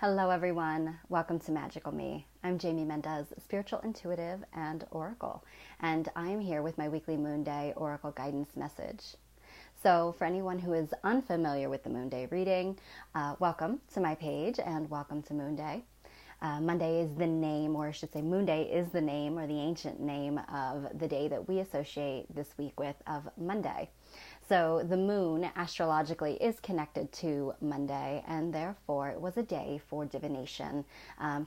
Hello everyone, welcome to Magical Me. I'm Jamie Mendez, spiritual intuitive and oracle, and I am here with my weekly Moonday oracle guidance message. So for anyone who is unfamiliar with the Moonday reading, welcome to my page and welcome to Moonday. Monday is the name, or I should say Moonday is the name or the ancient name of the day that we associate this week with, of Monday. So the moon astrologically is connected to Monday, and therefore it was a day for divination,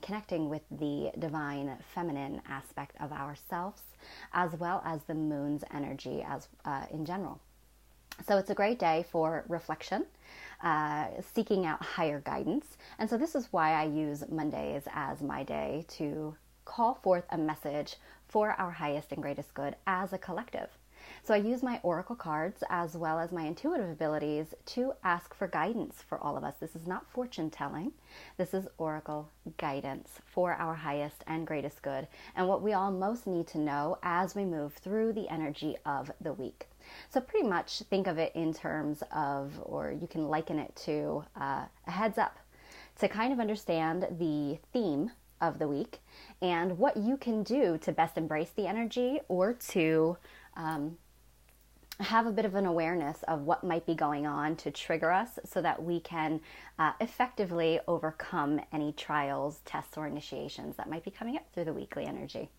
connecting with the divine feminine aspect of ourselves, as well as the moon's energy as in general. So it's a great day for reflection, seeking out higher guidance. And so this is why I use Mondays as my day to call forth a message for our highest and greatest good as a collective. So I use my oracle cards as well as my intuitive abilities to ask for guidance for all of us. This is not fortune telling. This is oracle guidance for our highest and greatest good, and what we all most need to know as we move through the energy of the week. So pretty much think of it in terms of, or you can liken it to a heads up to kind of understand the theme of the week and what you can do to best embrace the energy, or to have a bit of an awareness of what might be going on to trigger us so that we can effectively overcome any trials, tests, or initiations that might be coming up through the weekly energy.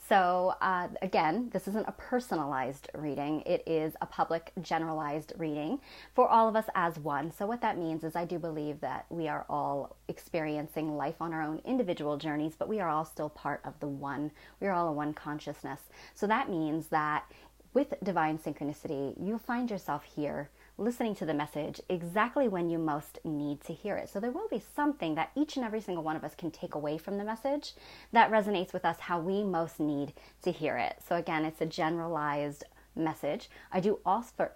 So again, this isn't a personalized reading. It is a public, generalized reading for all of us as one. So what that means is I do believe that we are all experiencing life on our own individual journeys, but we are all still part of the one. We are all a one consciousness. So that means that with divine synchronicity, you'll find yourself here listening to the message exactly when you most need to hear it. So there will be something that each and every single one of us can take away from the message that resonates with us how we most need to hear it. So again, it's a generalized message. I do also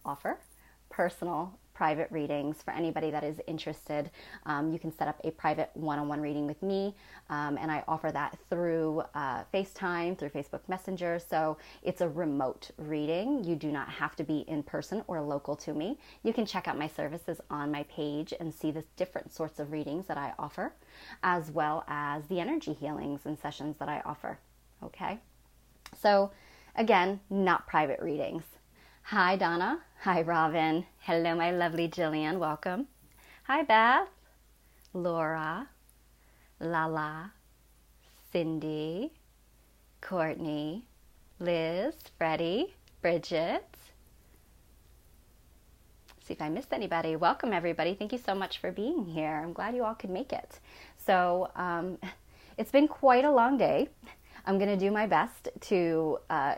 offer personal private readings for anybody that is interested. You can set up a private one-on-one reading with me, and I offer that through FaceTime, through Facebook Messenger. So it's a remote reading. You do not have to be in person or local to me. You can check out my services on my page and see the different sorts of readings that I offer, as well as the energy healings and sessions that I offer. Okay? So again, not private readings. Hi, Donna. Hi, Robin. Hello, my lovely Jillian. Welcome. Hi, Beth. Laura. Lala. Cindy. Courtney. Liz. Freddie. Bridget. See if I missed anybody. Welcome, everybody. Thank you so much for being here. I'm glad you all could make it. So it's been quite a long day. I'm going to do my best to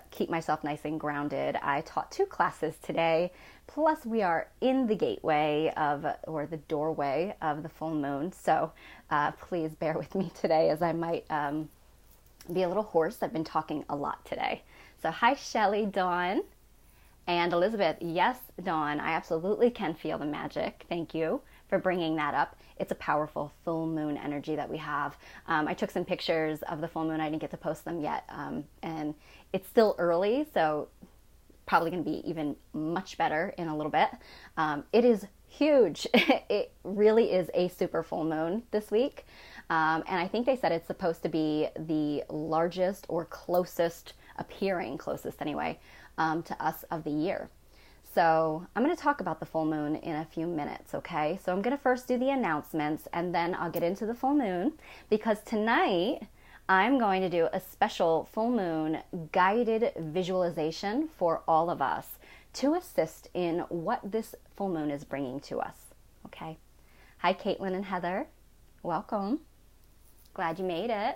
keep myself nice and grounded. I taught 2 classes today, plus we are in the gateway of, or the doorway of, the full moon. So please bear with me today, as I might be a little hoarse. I've been talking a lot today. So hi, Shelly, Dawn, and Elizabeth. Yes, Dawn, I absolutely can feel the magic. Thank you for bringing that up. It's a powerful full moon energy that we have. I took some pictures of the full moon. I didn't get to post them yet. And it's still early, so probably going to be even much better in a little bit. It is huge. It really is a super full moon this week. And I think they said it's supposed to be the largest, or closest anyway, to us of the year. So I'm going to talk about the full moon in a few minutes, okay? So I'm going to first do the announcements, and then I'll get into the full moon, because tonight I'm going to do a special full moon guided visualization for all of us to assist in what this full moon is bringing to us, okay? Hi, Caitlin and Heather. Welcome. Glad you made it.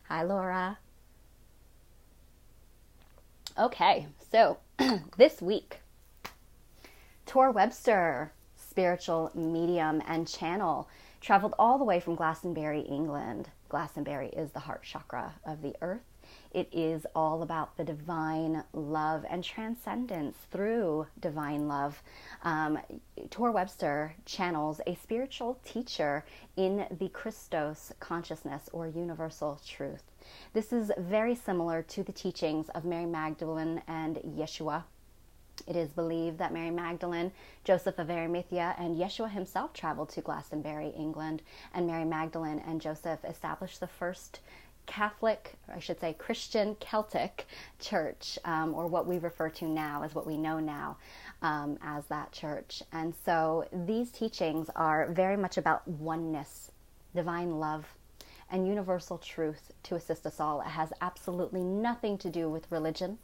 Hi, Laura. Okay, so this week, Webster, spiritual medium and channel, traveled all the way from Glastonbury, England. Glastonbury is the heart chakra of the earth. It is all about the divine love and transcendence through divine love. Webster channels a spiritual teacher in the Christos consciousness, or universal truth. This is very similar to the teachings of Mary Magdalene and Yeshua, It is believed that Mary Magdalene, Joseph of Arimathea, and Yeshua himself traveled to Glastonbury, England, and Mary Magdalene and Joseph established the first Catholic, or I should say Christian Celtic church, or what we refer to now as what we know now as that church. And so these teachings are very much about oneness, divine love, and universal truth to assist us all. It has absolutely nothing to do with religion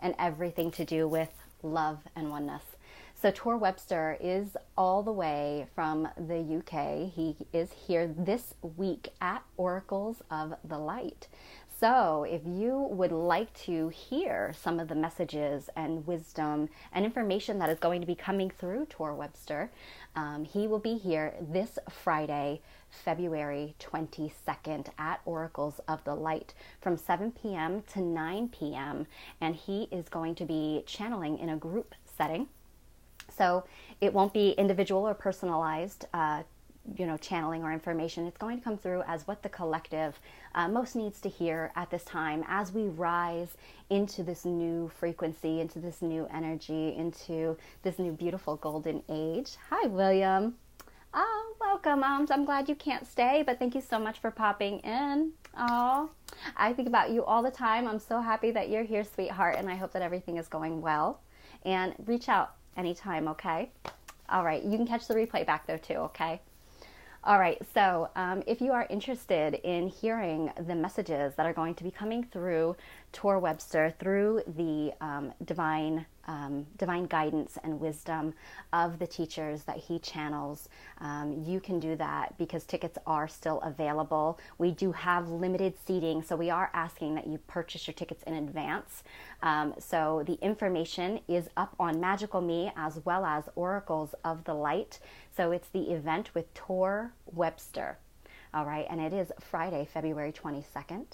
and everything to do with love and oneness. So Tor Webster is all the way from the UK. He is here this week at Oracles of the Light. So if you would like to hear some of the messages and wisdom and information that is going to be coming through Tor Webster, he will be here this Friday, February 22nd at Oracles of the Light from 7 p.m. to 9 p.m. And he is going to be channeling in a group setting. So it won't be individual or personalized, channeling or information. It's going to come through as what the collective most needs to hear at this time as we rise into this new frequency, into this new energy, into this new beautiful golden age. Hi, William. Oh, welcome. I'm glad you can't stay, but thank you so much for popping in. Oh, I think about you all the time. I'm so happy that you're here, sweetheart, and I hope that everything is going well. And reach out anytime, okay? All right, you can catch the replay back though too, okay? All right, so if you are interested in hearing the messages that are going to be coming through Tor Webster, through the divine guidance and wisdom of the teachers that he channels, you can do that because tickets are still available. We do have limited seating, so we are asking that you purchase your tickets in advance. So the information is up on Magical Me as well as Oracles of the Light. So it's the event with Tor Webster. All right, and it is Friday, February 22nd,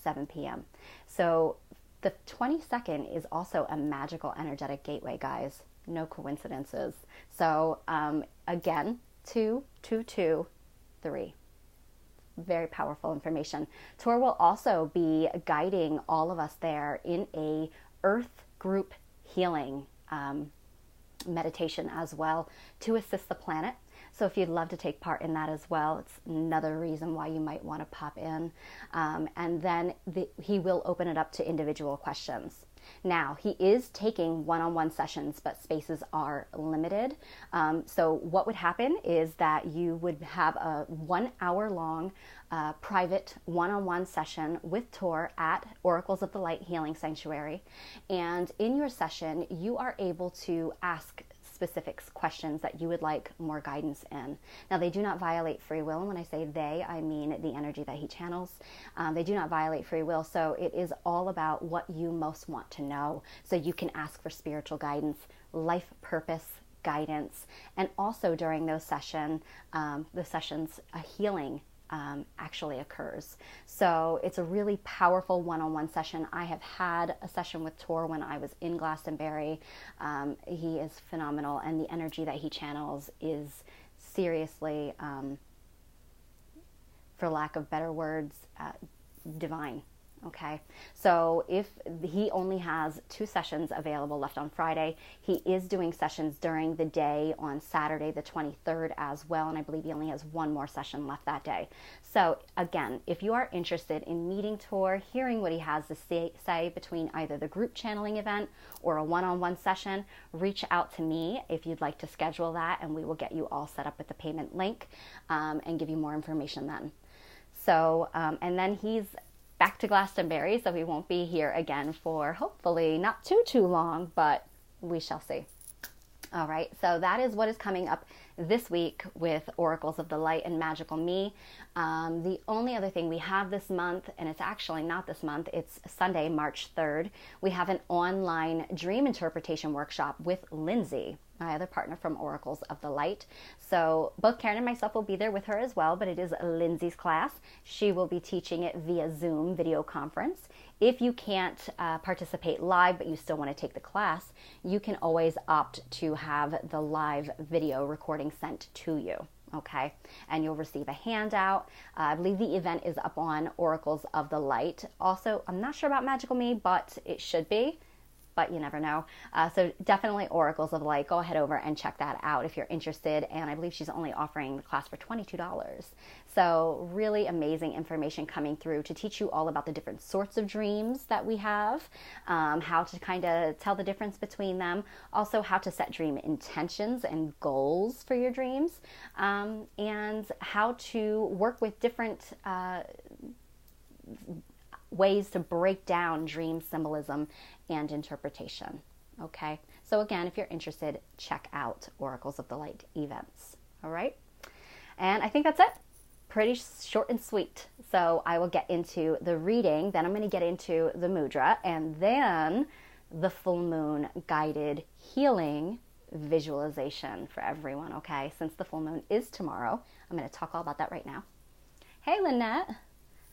7 p.m. So the 22nd is also a magical energetic gateway, guys. No coincidences. So again, 2223. Very powerful information. Tor will also be guiding all of us there in a Earth group healing meditation as well to assist the planet. So if you'd love to take part in that as well, it's another reason why you might want to pop in. And then he will open it up to individual questions. Now, he is taking one-on-one sessions, but spaces are limited. So what would happen is that you would have a 1 hour long private one-on-one session with Tor at Oracles of the Light Healing Sanctuary. And in your session, you are able to ask specific questions that you would like more guidance in. Now, they do not violate free will. And when I say they, I mean the energy that he channels. They do not violate free will. So it is all about what you most want to know. So you can ask for spiritual guidance, life purpose guidance, and also during those sessions, a healing actually occurs. So it's a really powerful one-on-one session. I have had a session with Tor when I was in Glastonbury. He is phenomenal, and the energy that he channels is seriously, for lack of better words, divine. Okay, so if he only has 2 sessions available left on Friday, he is doing sessions during the day on Saturday the 23rd as well, and I believe he only has 1 more session left that day. So again, if you are interested in meeting Tor, hearing what he has to say between either the group channeling event or a one-on-one session, reach out to me if you'd like to schedule that, and we will get you all set up with the payment link and give you more information then. So, and then he's back to Glastonbury, so we won't be here again for hopefully not too long, but we shall see. All right, so that is what is coming up this week with Oracles of the Light and Magical Me. The only other thing we have this month, and it's actually not this month, it's Sunday, March 3rd, we have an online dream interpretation workshop with Lindsay, my other partner from Oracles of the Light. So both Karen and myself will be there with her as well, but it is Lindsay's class. She will be teaching it via Zoom video conference. If you can't participate live, but you still want to take the class, you can always opt to have the live video recording sent to you. Okay, and you'll receive a handout. I believe the event is up on Oracles of the Light. Also, I'm not sure about Magical Me, but it should be. but you never know. So definitely Oracles of Light. Go ahead over and check that out if you're interested. And I believe she's only offering the class for $22. So really amazing information coming through to teach you all about the different sorts of dreams that we have, how to kind of tell the difference between them, also how to set dream intentions and goals for your dreams, and how to work with different ways to break down dream symbolism and interpretation. Okay, so again, if you're interested, check out Oracles of the Light events. All right, and I think that's it. Pretty short and sweet. So I will get into the reading, then I'm going to get into the mudra, and then the full moon guided healing visualization for everyone. Okay, since the full moon is tomorrow, I'm going to talk all about that right now. Hey, Lynette.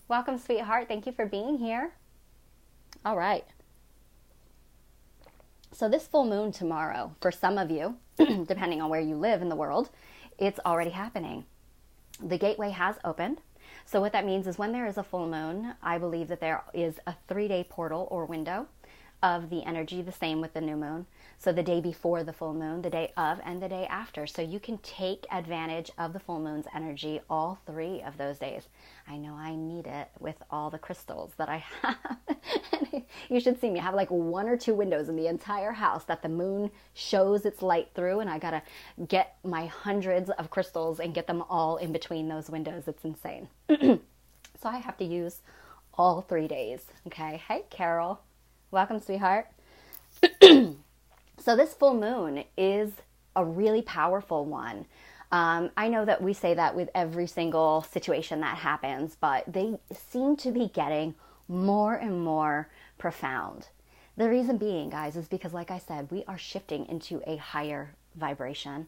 Welcome, sweetheart. Thank you for being here. All right. So this full moon tomorrow, for some of you, depending on where you live in the world, it's already happening. The gateway has opened. So what that means is when there is a full moon, I believe that there is a 3-day portal or window of the energy, the same with the new moon. So the day before the full moon, the day of, and the day after. So you can take advantage of the full moon's energy all 3 of those days. I know I need it with all the crystals that I have. You should see me. I have like 1 or 2 windows in the entire house that the moon shows its light through, and I gotta get my hundreds of crystals and get them all in between those windows. It's insane. So I have to use all 3 days. Okay. Hey, Carol. Welcome, sweetheart. So this full moon is a really powerful one. I know that we say that with every single situation that happens, but they seem to be getting more and more profound. The reason being, guys, is because, like I said, we are shifting into a higher vibration.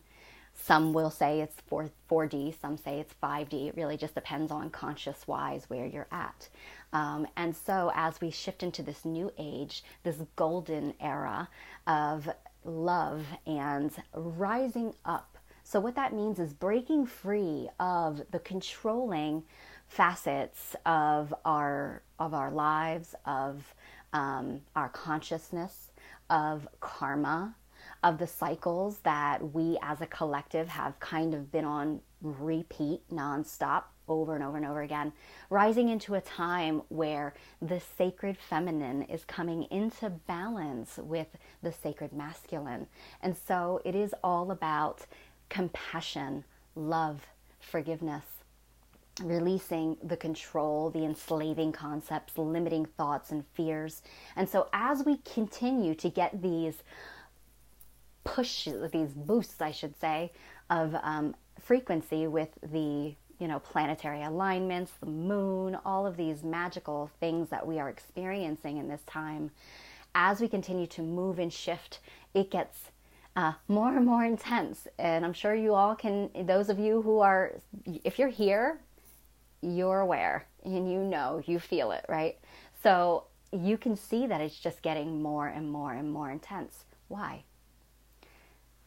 Some will say it's 4D, some say it's 5D. It really just depends on conscious-wise where you're at. And so as we shift into this new age, this golden era of love and rising up. So what that means is breaking free of the controlling facets of our lives, of our consciousness, of karma, of the cycles that we as a collective have kind of been on repeat nonstop over and over and over again, rising into a time where the sacred feminine is coming into balance with the sacred masculine. And so it is all about compassion, love, forgiveness, releasing the control, the enslaving concepts, limiting thoughts and fears. And so as we continue to get these pushes, these boosts, I should say, of frequency with the planetary alignments, the moon, all of these magical things that we are experiencing in this time, as we continue to move and shift, it gets more and more intense. And I'm sure you all can, those of you who are, if you're here, you're aware and you feel it, right? So you can see that it's just getting more and more and more intense. Why?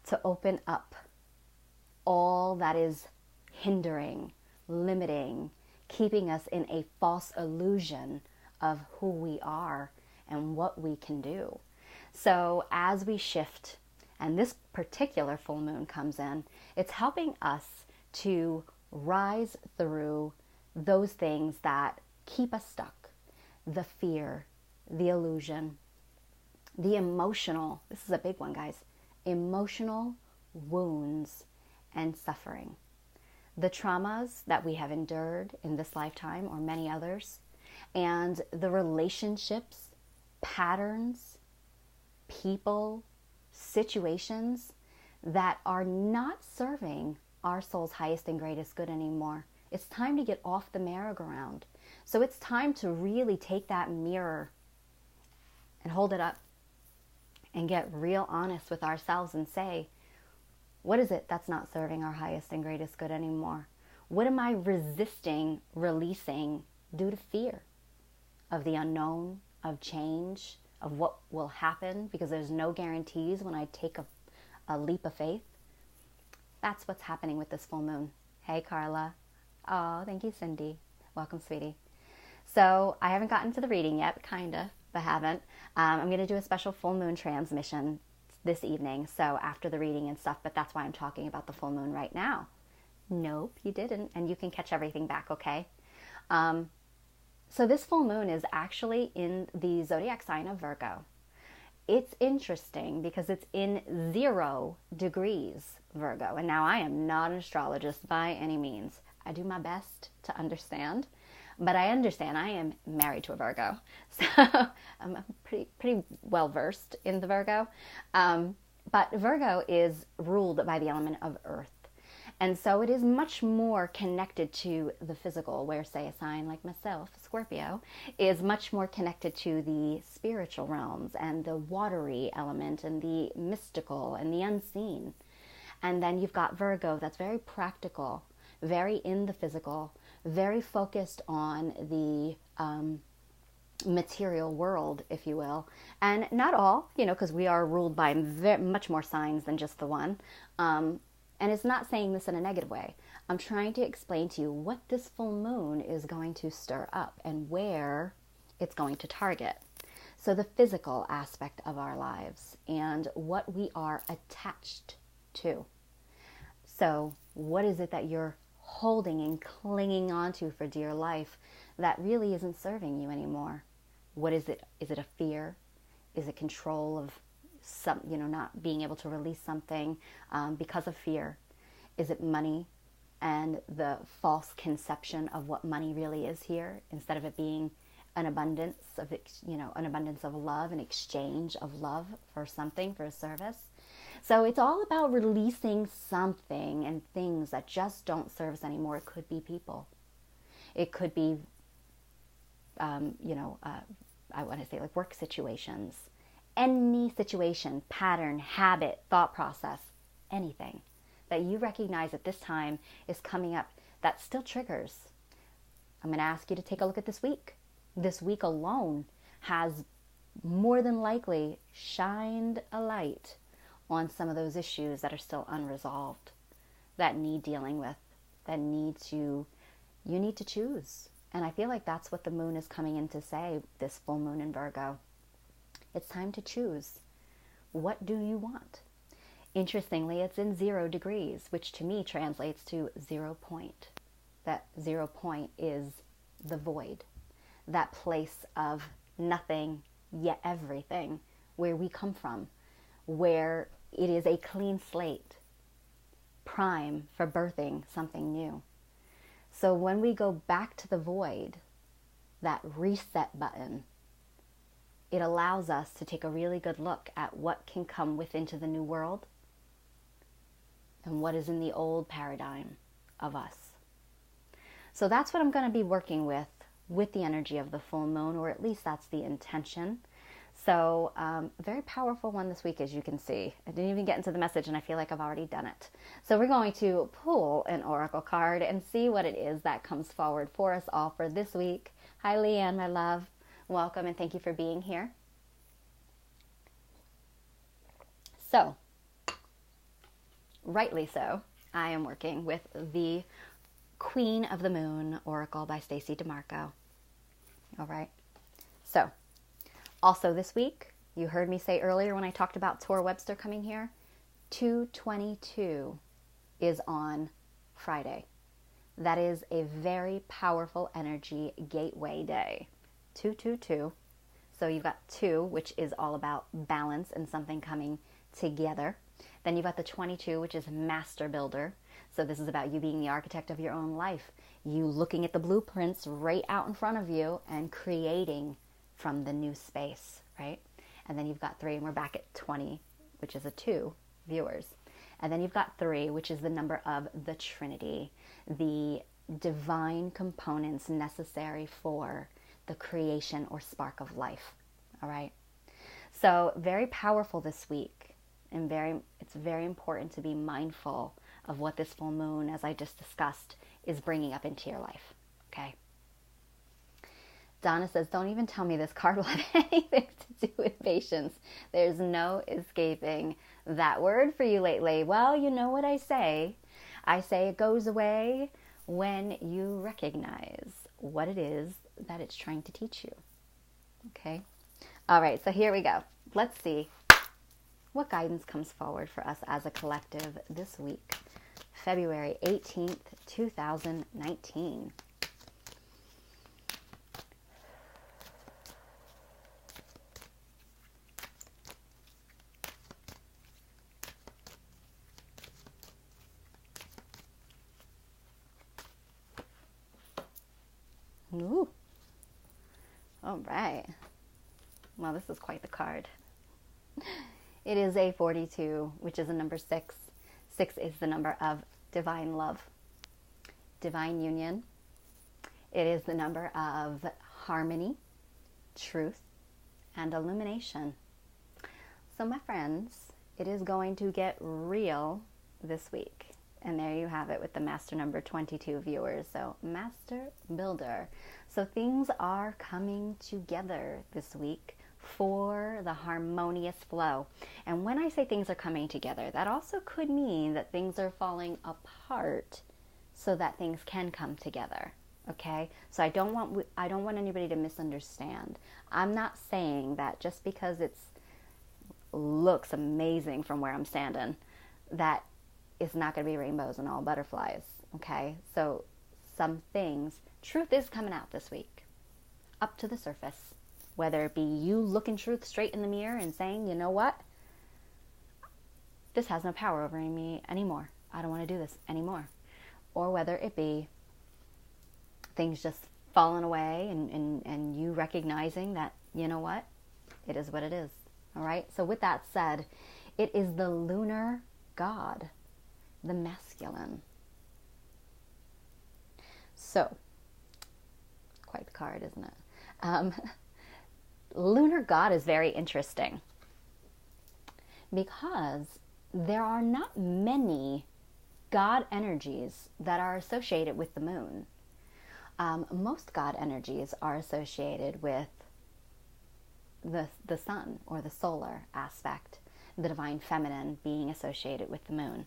To open up all that is hindering, limiting, keeping us in a false illusion of who we are and what we can do. So as we shift, and this particular full moon comes in, it's helping us to rise through those things that keep us stuck. The fear, the illusion, the emotional, this is a big one, guys, emotional wounds and suffering. The traumas that we have endured in this lifetime or many others, and the relationships, patterns, people, situations that are not serving our soul's highest and greatest good anymore. It's time to get off the merry-go-round. So it's time to really take that mirror and hold it up and get real honest with ourselves and say, what is it that's not serving our highest and greatest good anymore? What am I resisting releasing due to fear of the unknown, of change, of what will happen, because there's no guarantees when I take a leap of faith? That's what's happening with this full moon. Hey, Carla. Oh, thank you, Cindy. Welcome, sweetie. So I haven't gotten to the reading yet, but kinda. but haven't. I'm going to do a special full moon transmission this evening, so after the reading and stuff, but that's why I'm talking about the full moon right now. Nope, you didn't, and you can catch everything back, okay? So this full moon is actually in the zodiac sign of Virgo. It's interesting because it's in 0 degrees Virgo, and now I am not an astrologist by any means. I do my best to understand, but I understand I am married to a Virgo, so I'm pretty well versed in the Virgo. But Virgo is ruled by the element of earth. And so it is much more connected to the physical, where, say, a sign like myself, Scorpio, is much more connected to the spiritual realms and the watery element and the mystical and the unseen. And then you've got Virgo that's very practical, very in the physical, very focused on the material world, if you will. And not all, because we are ruled by much more signs than just the one. And it's not saying this in a negative way. I'm trying to explain to you what this full moon is going to stir up and where it's going to target. So the physical aspect of our lives and what we are attached to. So what is it that you're holding and clinging onto for dear life that really isn't serving you anymore? What is it? Is it a fear? Is it control of some, not being able to release something because of fear? Is it money and the false conception of what money really is here, instead of it being an abundance of, an abundance of love, an exchange of love for something, for a service? So it's all about releasing something and things that just don't serve us anymore. It could be people. It could be, I want to say like work situations. Any situation, pattern, habit, thought process, anything that you recognize at this time is coming up that still triggers. I'm going to ask you to take a look at this week. This week alone has more than likely shined a light on some of those issues that are still unresolved, that need dealing with, that you need to choose. And I feel like that's what the moon is coming in to say, this full moon in Virgo. It's time to choose. What do you want? Interestingly, it's in 0 degrees, which to me translates to 0 point. That 0 point is the void, that place of nothing yet everything, where we come from, where it is a clean slate, prime for birthing something new. So when we go back to the void, that reset button, it allows us to take a really good look at what can come into the new world and what is in the old paradigm of us. So that's what I'm going to be working with the energy of the full moon, or at least that's the intention. So very powerful one this week, as you can see. I didn't even get into the message and I feel like I've already done it. So we're going to pull an oracle card and see what it is that comes forward for us all for this week. Hi, Leanne, my love. Welcome and thank you for being here. So, rightly so, I am working with the Queen of the Moon Oracle by Stacey DeMarco. All right. So, also this week, you heard me say earlier when I talked about Tor Webster coming here, 2/22 is on Friday. That is a very powerful energy gateway day. 2/22. So you've got 2, which is all about balance and something coming together. Then you've got the 22, which is master builder. So this is about you being the architect of your own life. You looking at the blueprints right out in front of you and creating from the new space, right? And then you've got 3, and we're back at 20, which is a 2 viewers. And then you've got 3, which is the number of the Trinity, the divine components necessary for the creation or spark of life. All right. So very powerful this week, and it's very important to be mindful of what this full moon, as I just discussed, is bringing up into your life. Okay. Donna says, don't even tell me this card will have anything to do with patience. There's no escaping that word for you lately. Well, you know what I say. I say it goes away when you recognize what it is that it's trying to teach you. Okay? All right, so here we go. Let's see what guidance comes forward for us as a collective this week, February 18th, 2019. Ooh. All right. Well, this is quite the card. It is a 42, which is a number 6. 6 is the number of divine love, divine union. It is the number of harmony, truth, and illumination. So my friends, it is going to get real this week. And there you have it with the master number 22 viewers. So master builder. So things are coming together this week for the harmonious flow. And when I say things are coming together, that also could mean that things are falling apart so that things can come together. Okay? So I don't want anybody to misunderstand. I'm not saying that just because it looks amazing from where I'm standing, that it's not going to be rainbows and all butterflies. Okay? So some things, truth is coming out this week, up to the surface. Whether it be you looking truth straight in the mirror and saying, you know what? This has no power over me anymore. I don't want to do this anymore. Or whether it be things just falling away and you recognizing that, you know what? It is what it is. All right? So with that said, it is the Lunar God, the masculine. So, quite the card, isn't it? Lunar God is very interesting because there are not many God energies that are associated with the moon. Most God energies are associated with the sun or the solar aspect, the divine feminine being associated with the moon.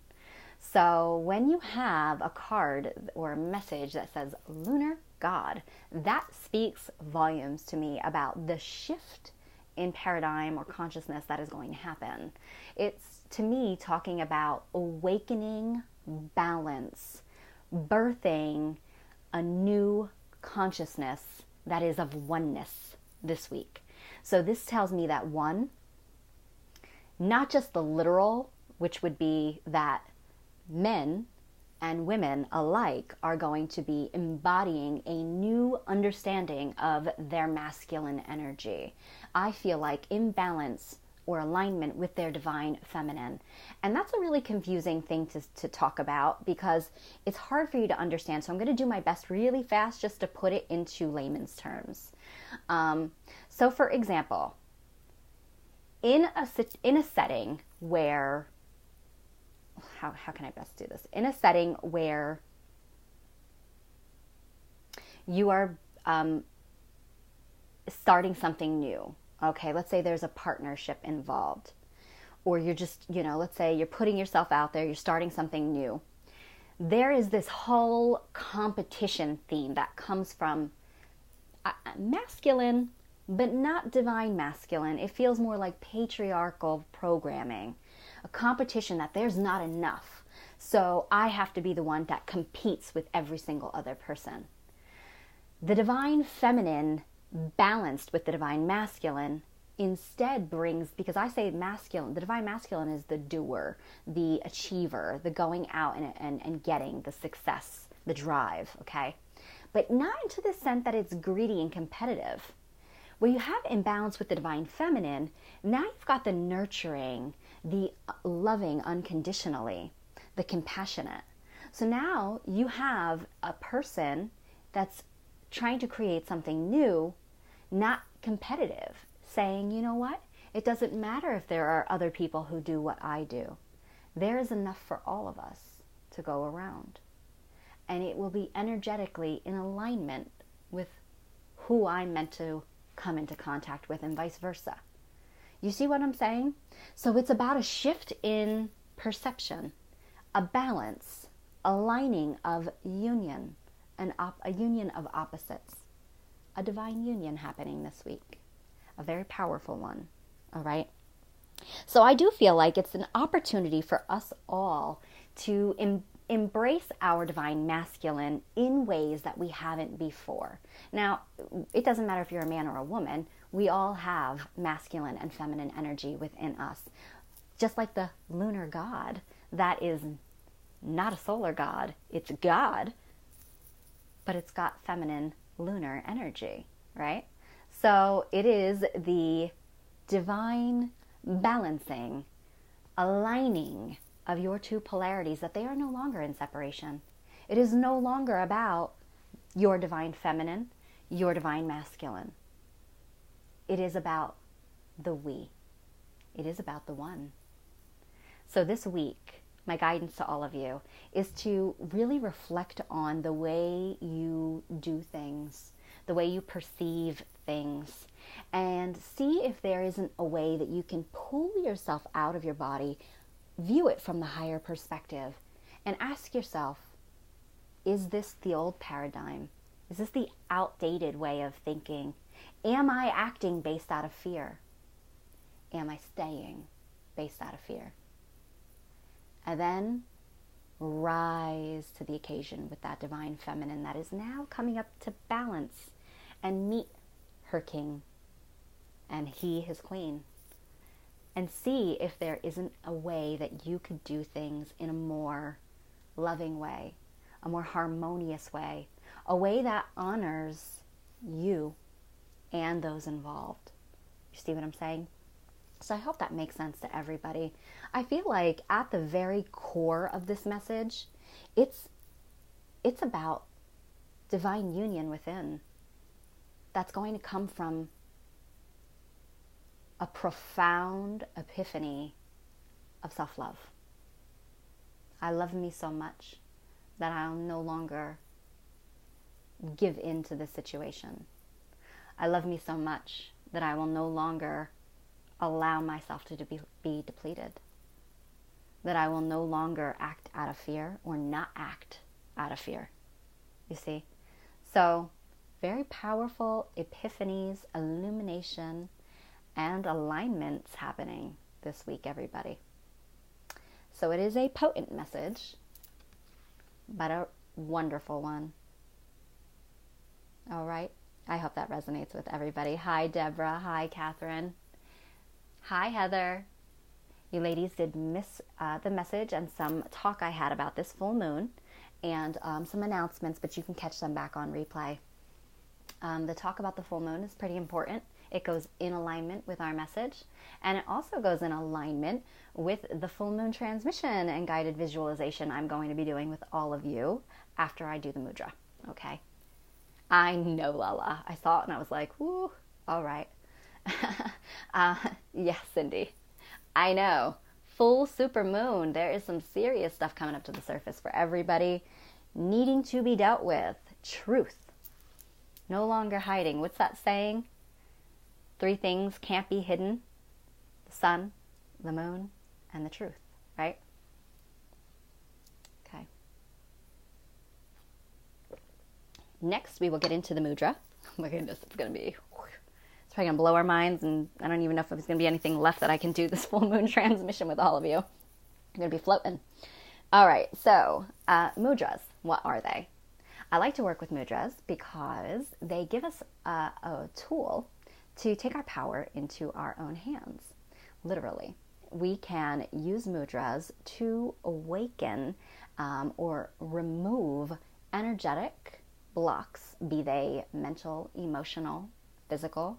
So when you have a card or a message that says Lunar God, that speaks volumes to me about the shift in paradigm or consciousness that is going to happen. It's, to me, talking about awakening balance, birthing a new consciousness that is of oneness this week. So this tells me that, one, not just the literal, which would be that men and women alike are going to be embodying a new understanding of their masculine energy. I feel like imbalance or alignment with their divine feminine. And that's a really confusing thing to talk about because it's hard for you to understand. So I'm going to do my best really fast just to put it into layman's terms. So for example, in a setting where, how can I best do this? In a setting where you are starting something new. Okay, let's say there's a partnership involved. Or you're just, let's say you're putting yourself out there, you're starting something new. There is this whole competition theme that comes from masculine, but not divine masculine. It feels more like patriarchal programming. A competition that there's not enough. So I have to be the one that competes with every single other person. The divine feminine balanced with the divine masculine instead brings, because I say masculine, the divine masculine is the doer, the achiever, the going out and getting the success, the drive, okay? But not into the sense that it's greedy and competitive. Where you have imbalance with the divine feminine, now you've got the nurturing, the loving unconditionally, the compassionate. So now you have a person that's trying to create something new, not competitive, saying, you know what? It doesn't matter if there are other people who do what I do. There is enough for all of us to go around. And it will be energetically in alignment with who I'm meant to come into contact with and vice versa. You see what I'm saying? So it's about a shift in perception, a balance, aligning of union, a union of opposites, a divine union happening this week, a a very powerful one. All right. So I do feel like it's an opportunity for us all to embrace our divine masculine in ways that we haven't before. Now, it doesn't matter if you're a man or a woman. We all have masculine and feminine energy within us. Just like the lunar god, that is not a solar god. It's God, but it's got feminine lunar energy, right? So it is the divine balancing, aligning of your two polarities, that they are no longer in separation. It is no longer about your divine feminine, your divine masculine. It is about the we. It is about the one. So this week, my guidance to all of you is to really reflect on the way you do things, the way you perceive things, and see if there isn't a way that you can pull yourself out of your body, view it from the higher perspective, and ask yourself, is this the old paradigm? Is this the outdated way of thinking? Am I acting based out of fear? Am I staying based out of fear? And then rise to the occasion with that divine feminine that is now coming up to balance and meet her king and he his queen, and see if there isn't a way that you could do things in a more loving way, a more harmonious way, a way that honors you and those involved. You see what I'm saying? So I hope that makes sense to everybody. I feel like at the very core of this message, it's about divine union within. That's going to come from a profound epiphany of self-love. I love me so much that I'll no longer give in to this situation. I love me so much that I will no longer allow myself to be depleted. That I will no longer act out of fear or not act out of fear. You see? So, very powerful epiphanies, illumination, and alignments happening this week, everybody. So it is a potent message, but a wonderful one. All right. I hope that resonates with everybody. Hi, Deborah. Hi, Catherine. Hi, Heather. You ladies did miss the message and some talk I had about this full moon and some announcements, but you can catch them back on replay. The talk about the full moon is pretty important. It goes in alignment with our message, and it also goes in alignment with the full moon transmission and guided visualization I'm going to be doing with all of you after I do the mudra, okay? I know, Lala. I saw it and I was like, woo, all right. Yes, Cindy. I know. Full super moon. There is some serious stuff coming up to the surface for everybody needing to be dealt with. Truth. No longer hiding. What's that saying? 3 things can't be hidden. The sun, the moon, and the truth, right? Okay. Next, we will get into the mudra. Oh my goodness, it's going to be... It's probably going to blow our minds, and I don't even know if there's going to be anything left that I can do this full moon transmission with all of you. I'm going to be floating. All right, so mudras, what are they? I like to work with mudras because they give us a tool to take our power into our own hands, literally. We can use mudras to awaken or remove energetic blocks, be they mental, emotional, physical,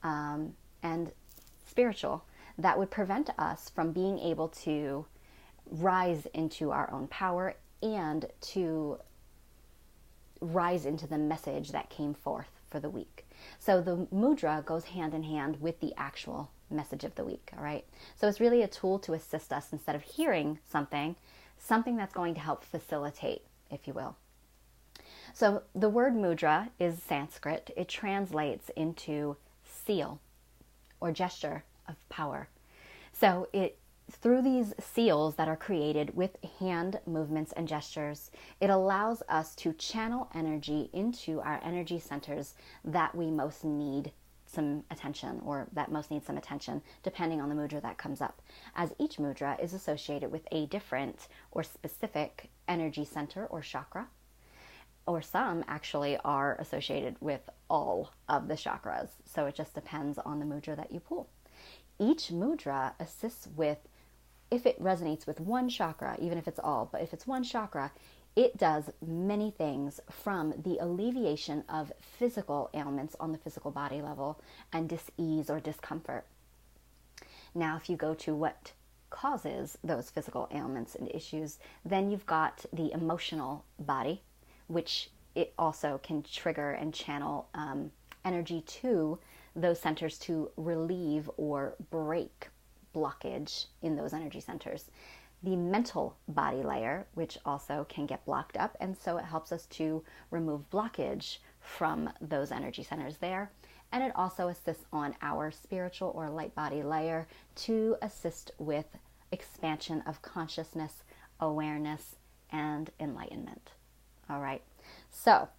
and spiritual, that would prevent us from being able to rise into our own power and to rise into the message that came forth for the week. So the mudra goes hand in hand with the actual message of the week, all right? So it's really a tool to assist us instead of hearing something that's going to help facilitate, if you will. So the word mudra is Sanskrit. It translates into seal or gesture of power. So through these seals that are created with hand movements and gestures, it allows us to channel energy into our energy centers that we most need some attention, or that most need some attention, depending on the mudra that comes up, as each mudra is associated with a different or specific energy center or chakra, or some actually are associated with all of the chakras. So it just depends on the mudra that you pull. Each mudra assists with, if it resonates with one chakra, even if it's all, but if it's one chakra, it does many things, from the alleviation of physical ailments on the physical body level and dis-ease or discomfort. Now, if you go to what causes those physical ailments and issues, then you've got the emotional body, which it also can trigger and channel energy to those centers to relieve or break blockage in those energy centers. The mental body layer, which also can get blocked up, and so it helps us to remove blockage from those energy centers there. And it also assists on our spiritual or light body layer to assist with expansion of consciousness, awareness, and enlightenment. All right, so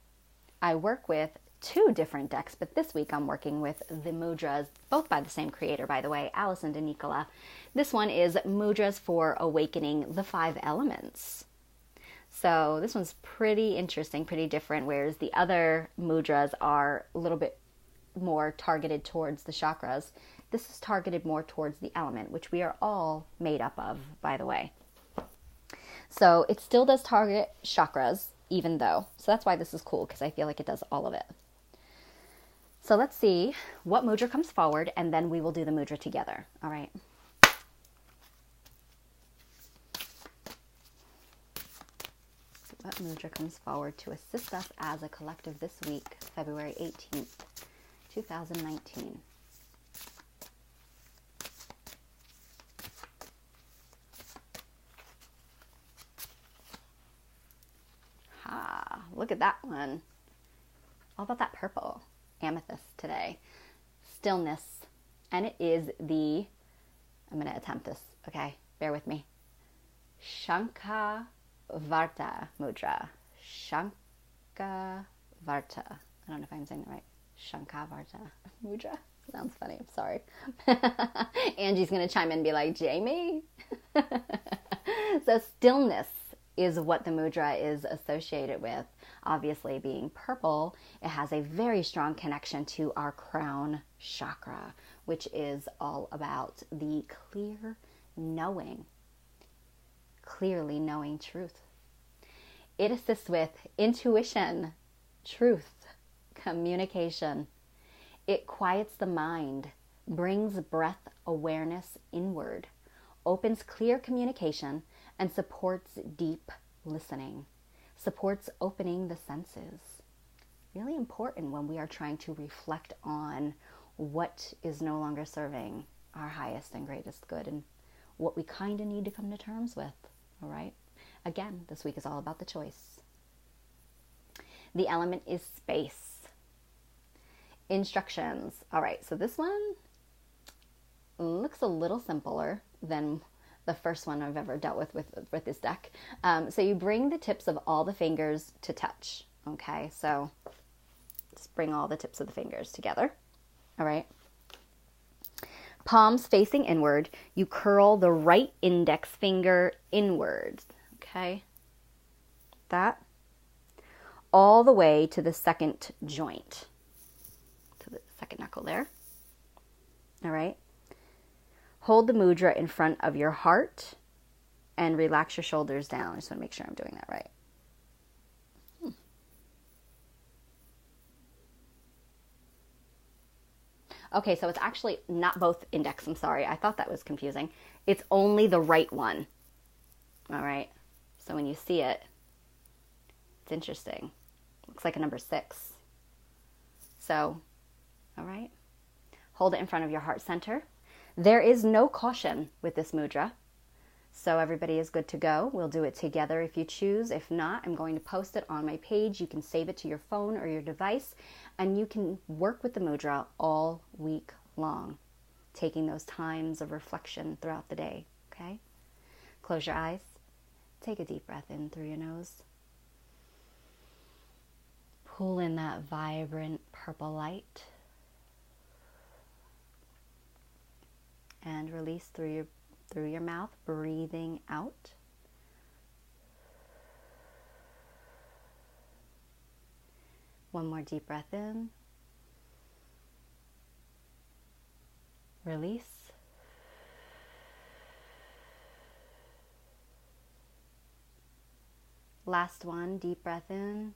I work with 2 different decks, but this week I'm working with the Mudras, both by the same creator, by the way, Allison DeNicola. This one is Mudras for Awakening the 5 Elements. So this one's pretty interesting, pretty different, whereas the other mudras are a little bit more targeted towards the chakras. This is targeted more towards the element, which we are all made up of, by the way. So it still does target chakras, even though. So that's why this is cool, because I feel like it does all of it. So let's see what mudra comes forward, and then we will do the mudra together. All right. What mudra comes forward to assist us as a collective this week, February 18th, 2019. Look at that one. All about that purple amethyst today. Stillness. And it is the, I'm going to attempt this, okay? Bear with me. Shankhavarta mudra. Shankhavarta. I don't know if I'm saying that right. Shankhavarta mudra. Sounds funny. I'm sorry. Angie's going to chime in and be like, Jamie? So stillness is what the mudra is associated with. Obviously, being purple, it has a very strong connection to our crown chakra, which is all about the clear knowing, clearly knowing truth. It assists with intuition, truth, communication. It quiets the mind, brings breath awareness inward, opens clear communication, and supports deep listening, supports opening the senses. Really important when we are trying to reflect on what is no longer serving our highest and greatest good and what we kind of need to come to terms with, all right? Again, this week is all about the choice. The element is space. Instructions. All right, so this one looks a little simpler than the first one I've ever dealt with this deck. So you bring the tips of all the fingers to touch. Okay, so just bring all the tips of the fingers together. All right. Palms facing inward. You curl the right index finger inwards. Okay. That. All the way to the second joint. To the second knuckle there. All right. Hold the mudra in front of your heart and relax your shoulders down. I just want to make sure I'm doing that right. Okay, so it's actually not both index. I'm sorry. I thought that was confusing. It's only the right one. All right. So when you see it, it's interesting. Looks like a number 6. So, all right. Hold it in front of your heart center. There is no caution with this mudra, so everybody is good to go. We'll do it together if you choose. If not, I'm going to post it on my page. You can save it to your phone or your device, and you can work with the mudra all week long, taking those times of reflection throughout the day, okay? Close your eyes. Take a deep breath in through your nose. Pull in that vibrant purple light. and release through your mouth, breathing out. One more deep breath in. Release. Last one, deep breath in.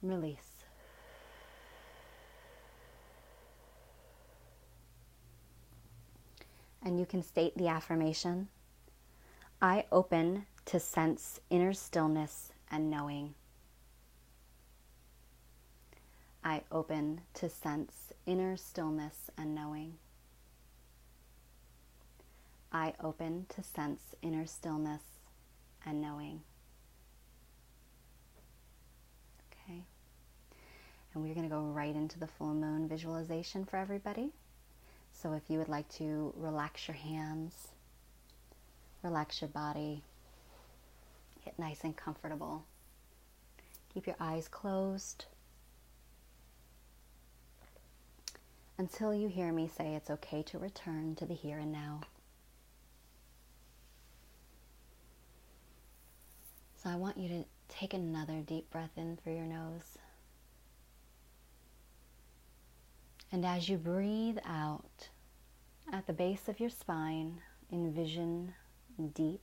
Release. And you can state the affirmation: I open to sense inner stillness and knowing. I open to sense inner stillness and knowing. I open to sense inner stillness and knowing. Okay. And we're going to go right into the full moon visualization for everybody. So if you would like to relax your hands, relax your body, get nice and comfortable. Keep your eyes closed until you hear me say it's okay to return to the here and now. So I want you to take another deep breath in through your nose. And as you breathe out, at the base of your spine, envision deep,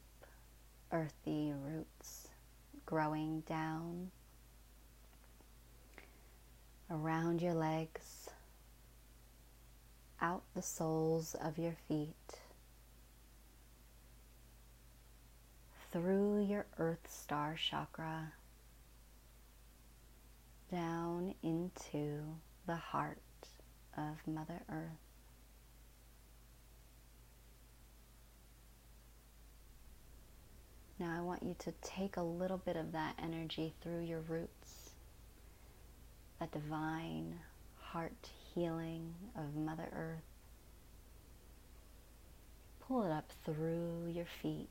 earthy roots growing down around your legs, out the soles of your feet, through your Earth Star chakra, down into the heart of Mother Earth. Now I want you to take a little bit of that energy through your roots, that divine heart healing of Mother Earth. Pull it up through your feet,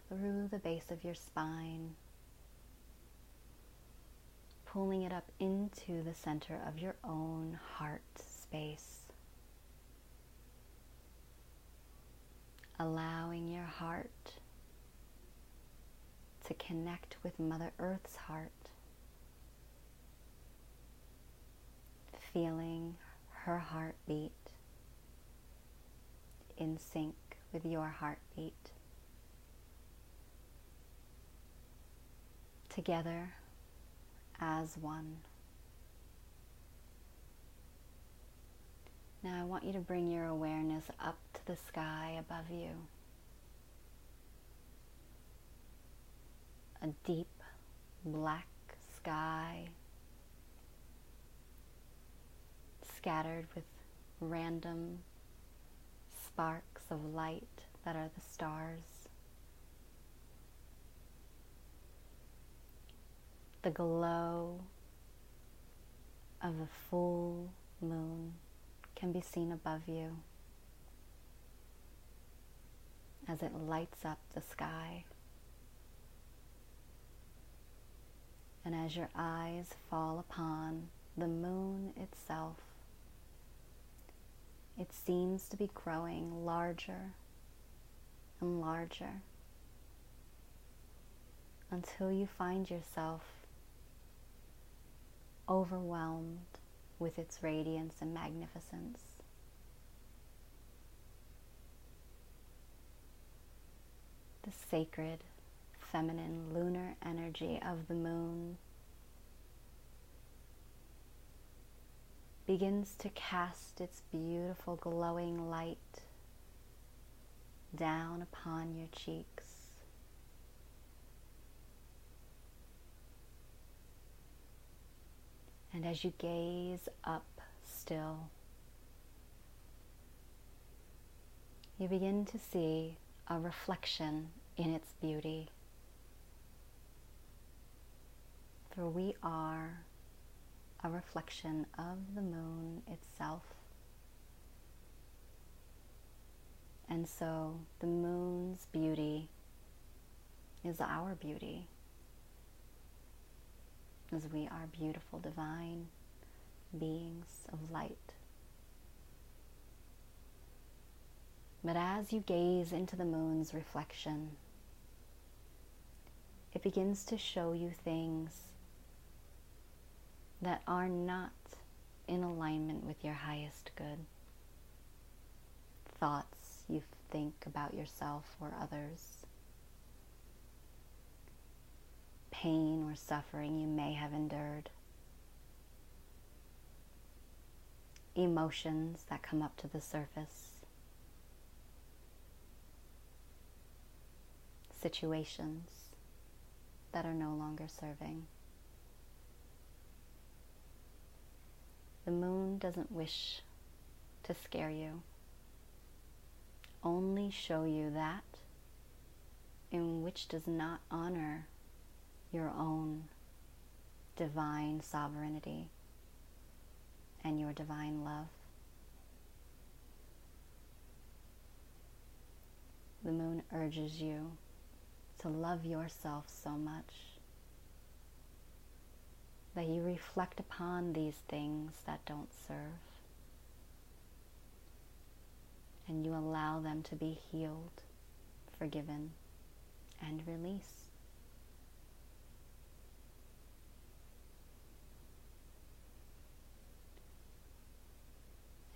through the base of your spine, pulling it up into the center of your own heart space. Allowing your heart to connect with Mother Earth's heart, feeling her heartbeat in sync with your heartbeat. Together as one. Now I want you to bring your awareness up to the sky above you. A deep black sky, scattered with random sparks of light that are the stars. The glow of a full moon can be seen above you as it lights up the sky. And as your eyes fall upon the moon itself, it seems to be growing larger and larger until you find yourself overwhelmed with its radiance and magnificence. The sacred, feminine, lunar energy of the moon begins to cast its beautiful glowing light down upon your cheeks. And as you gaze up still, you begin to see a reflection in its beauty. For we are a reflection of the moon itself. And so the moon's beauty is our beauty, as we are beautiful, divine, beings of light. But as you gaze into the moon's reflection, it begins to show you things that are not in alignment with your highest good. Thoughts you think about yourself or others. Pain or suffering you may have endured. Emotions that come up to the surface. Situations that are no longer serving. The moon doesn't wish to scare you, only show you that in which does not honor your own divine sovereignty and your divine love. The moon urges you to love yourself so much that you reflect upon these things that don't serve, and you allow them to be healed, forgiven, and released.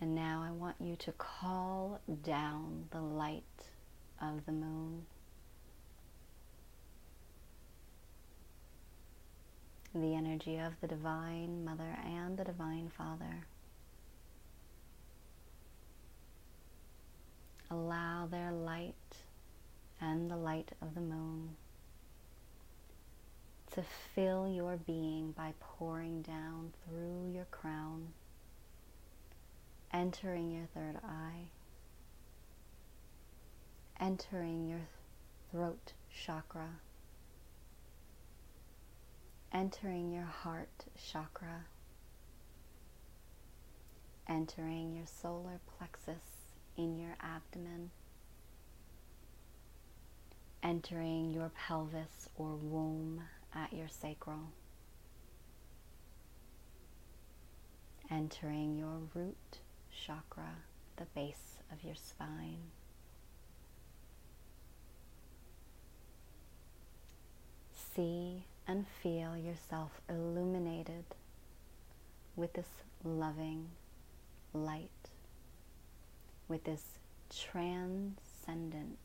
And now I want you to call down the light of the moon, the energy of the Divine Mother and the Divine Father. Allow their light and the light of the moon to fill your being by pouring down through your crown, entering your third eye, entering your throat chakra, entering your heart chakra, entering your solar plexus in your abdomen, entering your pelvis or womb at your sacral, entering your root chakra, the base of your spine. See and feel yourself illuminated with this loving light, with this transcendent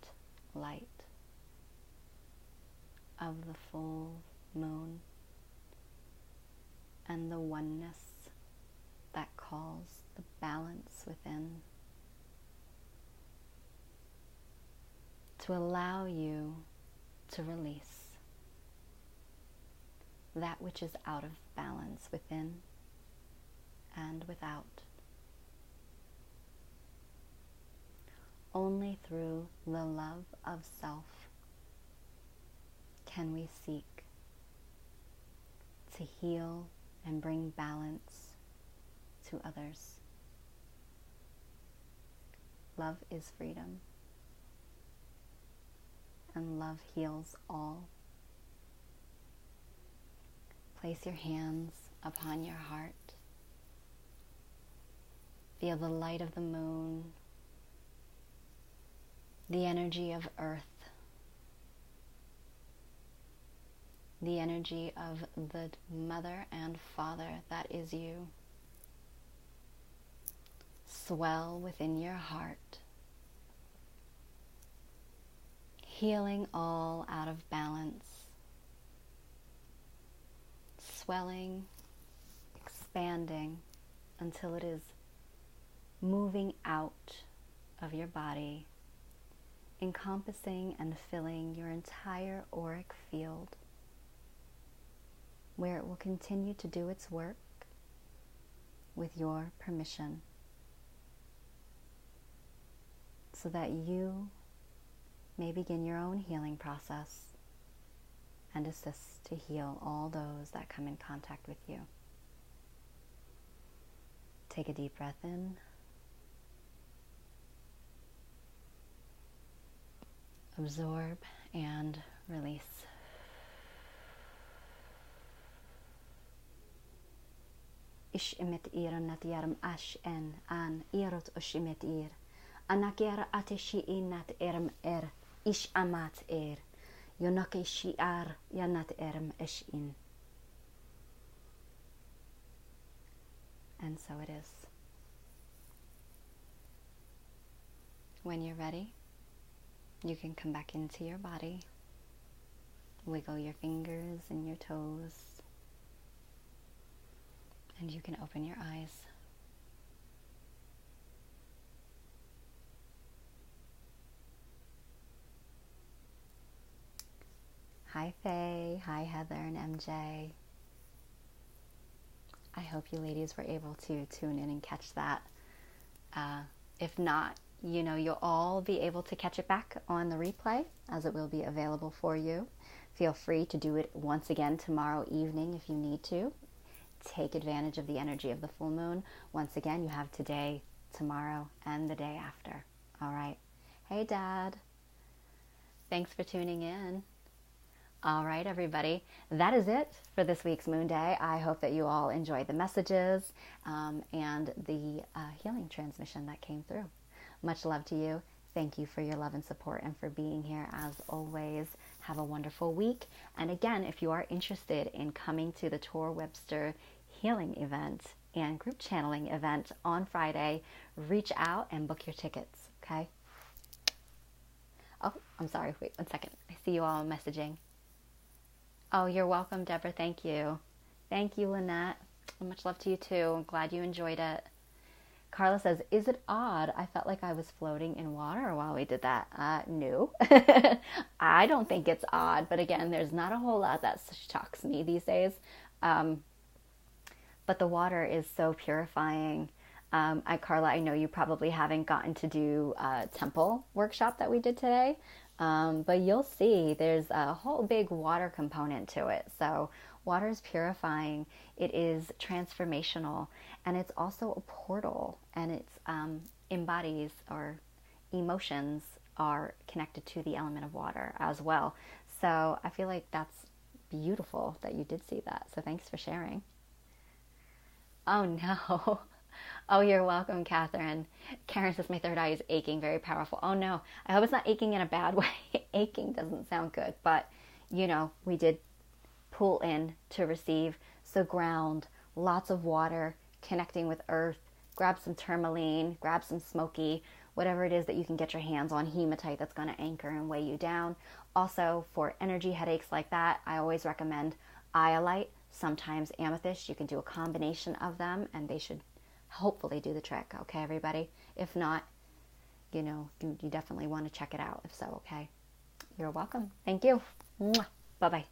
light of the full moon and the oneness that calls the balance within, to allow you to release that which is out of balance within and without. Only through the love of self can we seek to heal and bring balance to others. Love is freedom, and love heals all. Place your hands upon your heart. Feel the light of the moon, the energy of earth, the energy of the mother and father that is you. Swell within your heart, healing all out of balance, swelling, expanding until it is moving out of your body, encompassing and filling your entire auric field, where it will continue to do its work with your permission, so that you may begin your own healing process and assist to heal all those that come in contact with you. Take a deep breath in. Absorb and release. ish emet ir nat yaram ash en an irot ushimet ir. Anakera ateshi inat erem ish amat Yonake shi'ar yanat erem ish in. And so it is. When you're ready, you can come back into your body. Wiggle your fingers and your toes. And you can open your eyes. Hi Faye, hi Heather and MJ. I hope you ladies were able to tune in and catch that. If not, you'll all be able to catch it back on the replay, as it will be available for you. Feel free to do it once again tomorrow evening if you need to. Take advantage of the energy of the full moon. Once again, you have today, tomorrow, and the day after. All right. Hey, Dad. Thanks for tuning in. All right, everybody. That is it for this week's Moonday. I hope that you all enjoyed the messages and the healing transmission that came through. Much love to you. Thank you for your love and support and for being here as always. Have a wonderful week. And again, if you are interested in coming to the Tor Webster healing event and group channeling event on Friday, reach out and book your tickets, okay? Oh, I'm sorry. Wait 1 second. I see you all messaging. Oh, you're welcome, Deborah. Thank you. Thank you, Lynette. Much love to you too. I'm glad you enjoyed it. Carla says, is it odd? I felt like I was floating in water while we did that. No. I don't think it's odd. But again, there's not a whole lot that shocks me these days. But the water is so purifying. Carla, I know you probably haven't gotten to do a temple workshop that we did today. But you'll see there's a whole big water component to it. So water is purifying, it is transformational, and it's also a portal, and it's embodies or emotions are connected to the element of water as well. So I feel like that's beautiful that you did see that. So thanks for sharing. Oh no. Oh, you're welcome, Catherine. Karen says my third eye is aching, very powerful. Oh no, I hope it's not aching in a bad way. Aching doesn't sound good, but we did pull in to receive. So ground, lots of water, connecting with earth, grab some tourmaline, grab some smoky, whatever it is that you can get your hands on, hematite that's going to anchor and weigh you down. Also, for energy headaches like that, I always recommend iolite, sometimes amethyst. You can do a combination of them and they should hopefully do the trick. Okay, everybody? If not, you definitely want to check it out. If so, okay? You're welcome. Thank you. Bye-bye.